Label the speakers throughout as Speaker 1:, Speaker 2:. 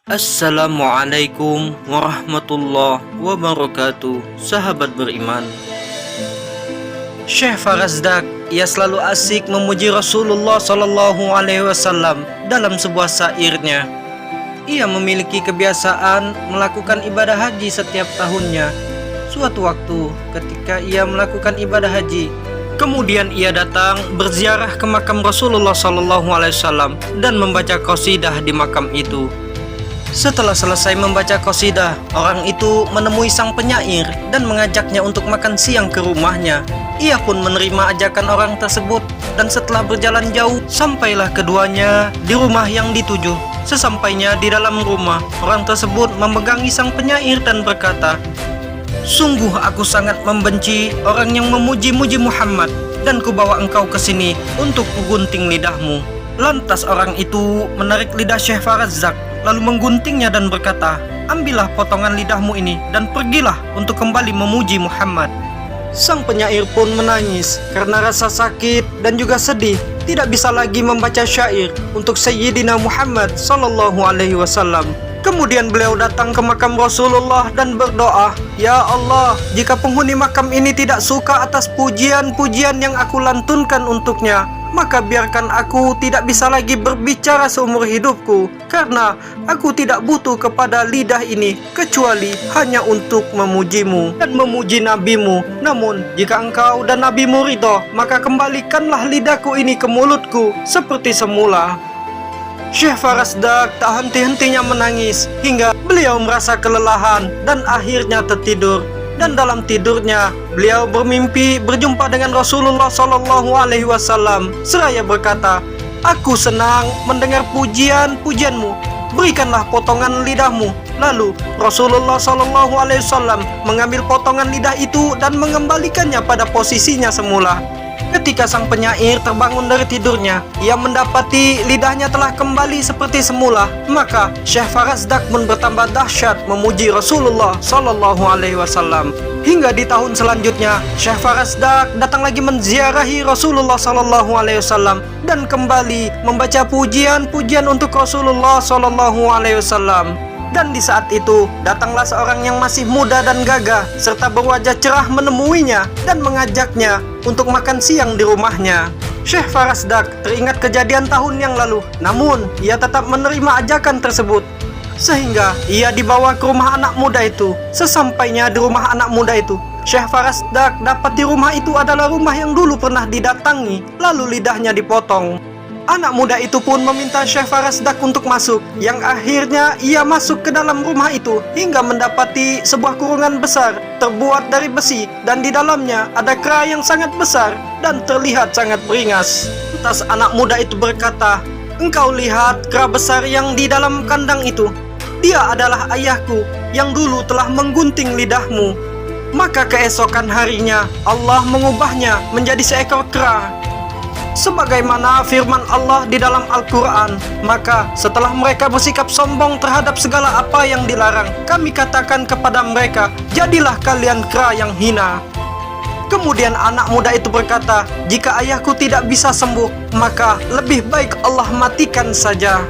Speaker 1: Assalamualaikum warahmatullahi wabarakatuh. Sahabat beriman, Syekh Farazdak, ia selalu asik memuji Rasulullah Sallallahu Alaihi Wasallam dalam sebuah syairnya. Ia memiliki kebiasaan melakukan ibadah haji setiap tahunnya. Suatu waktu ketika ia melakukan ibadah haji, kemudian ia datang berziarah ke makam Rasulullah Sallallahu Alaihi Wasallam dan membaca qasidah di makam itu. Setelah selesai membaca qasidah, orang itu menemui sang penyair dan mengajaknya untuk makan siang ke rumahnya. Ia pun menerima ajakan orang tersebut, dan setelah berjalan jauh, sampailah keduanya di rumah yang dituju. Sesampainya di dalam rumah, orang tersebut memegangi sang penyair dan berkata, "Sungguh aku sangat membenci orang yang memuji-muji Muhammad, dan kubawa engkau ke sini untuk kugunting lidahmu." Lantas orang itu menarik lidah Syekh Farazdak, lalu mengguntingnya dan berkata, "Ambillah potongan lidahmu ini dan pergilah untuk kembali memuji Muhammad." Sang penyair pun menangis karena rasa sakit dan juga sedih, tidak bisa lagi membaca syair untuk Sayyidina Muhammad Sallallahu Alaihi Wasallam. Kemudian beliau datang ke makam Rasulullah dan berdoa, "Ya Allah, jika penghuni makam ini tidak suka atas pujian-pujian yang aku lantunkan untuknya, maka biarkan aku tidak bisa lagi berbicara seumur hidupku, karena aku tidak butuh kepada lidah ini kecuali hanya untuk memujimu dan memuji nabimu. Namun jika engkau dan nabimu ridho, maka kembalikanlah lidahku ini ke mulutku seperti semula." Syekh Farazdak tak henti-hentinya menangis hingga beliau merasa kelelahan dan akhirnya tertidur. Dan dalam tidurnya beliau bermimpi berjumpa dengan Rasulullah Sallallahu Alaihi Wasallam seraya berkata, "Aku senang mendengar pujian-pujianmu. Berikanlah potongan lidahmu." Lalu Rasulullah Sallallahu Alaihi Wasallam mengambil potongan lidah itu dan mengembalikannya pada posisinya semula. Ketika sang penyair terbangun dari tidurnya, ia mendapati lidahnya telah kembali seperti semula. Maka Syekh Farazdak pun bertambah dahsyat memuji Rasulullah Sallallahu Alaihi Wasallam. Hingga di tahun selanjutnya, Syekh Farazdak datang lagi menziarahi Rasulullah Sallallahu Alaihi Wasallam dan kembali membaca pujian-pujian untuk Rasulullah Sallallahu Alaihi Wasallam. Dan di saat itu, datanglah seorang yang masih muda dan gagah serta berwajah cerah menemuinya dan mengajaknya untuk makan siang di rumahnya. Syekh Farazdak teringat kejadian tahun yang lalu, namun ia tetap menerima ajakan tersebut. Sehingga ia dibawa ke rumah anak muda itu. Sesampainya di rumah anak muda itu, Syekh Farazdak dapat di rumah itu adalah rumah yang dulu pernah didatangi, lalu lidahnya dipotong. Anak muda itu pun meminta Syekh Farazdak untuk masuk, yang akhirnya ia masuk ke dalam rumah itu hingga mendapati sebuah kurungan besar terbuat dari besi, dan di dalamnya ada kera yang sangat besar dan terlihat sangat beringas. Lantas anak muda itu berkata, "Engkau lihat kera besar yang di dalam kandang itu? Dia adalah ayahku yang dulu telah menggunting lidahmu." Maka keesokan harinya Allah mengubahnya menjadi seekor kera. Sebagaimana firman Allah di dalam Al-Quran, "Maka setelah mereka bersikap sombong terhadap segala apa yang dilarang, kami katakan kepada mereka, jadilah kalian kera yang hina." Kemudian anak muda itu berkata, "Jika ayahku tidak bisa sembuh, maka lebih baik Allah matikan saja."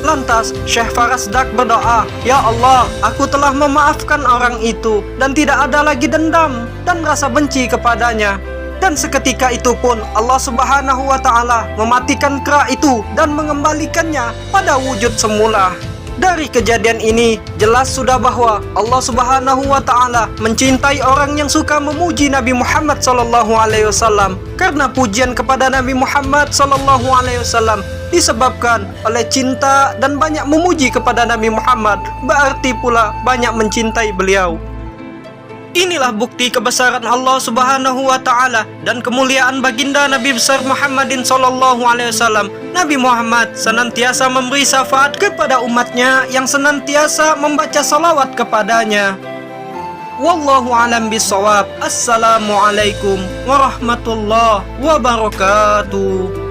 Speaker 1: Lantas Syekh Farazdak berdoa, "Ya Allah, aku telah memaafkan orang itu dan tidak ada lagi dendam dan rasa benci kepadanya." Dan seketika itu pun Allah Subhanahu wa Ta'ala mematikan kera itu dan mengembalikannya pada wujud semula. Dari kejadian ini jelas sudah bahwa Allah Subhanahu wa Ta'ala mencintai orang yang suka memuji Nabi Muhammad Sallallahu Alaihi Wasallam, karena pujian kepada Nabi Muhammad Sallallahu Alaihi Wasallam disebabkan oleh cinta dan banyak memuji kepada Nabi Muhammad, berarti pula banyak mencintai beliau. Inilah bukti kebesaran Allah Subhanahu wa Ta'ala dan kemuliaan baginda Nabi besar Muhammadin Sallallahu Alaihi Wasallam. Nabi Muhammad senantiasa memberi syafaat kepada umatnya yang senantiasa membaca salawat kepadanya. Wallahu alam bisawab. Assalamualaikum warahmatullahi wabarakatuh.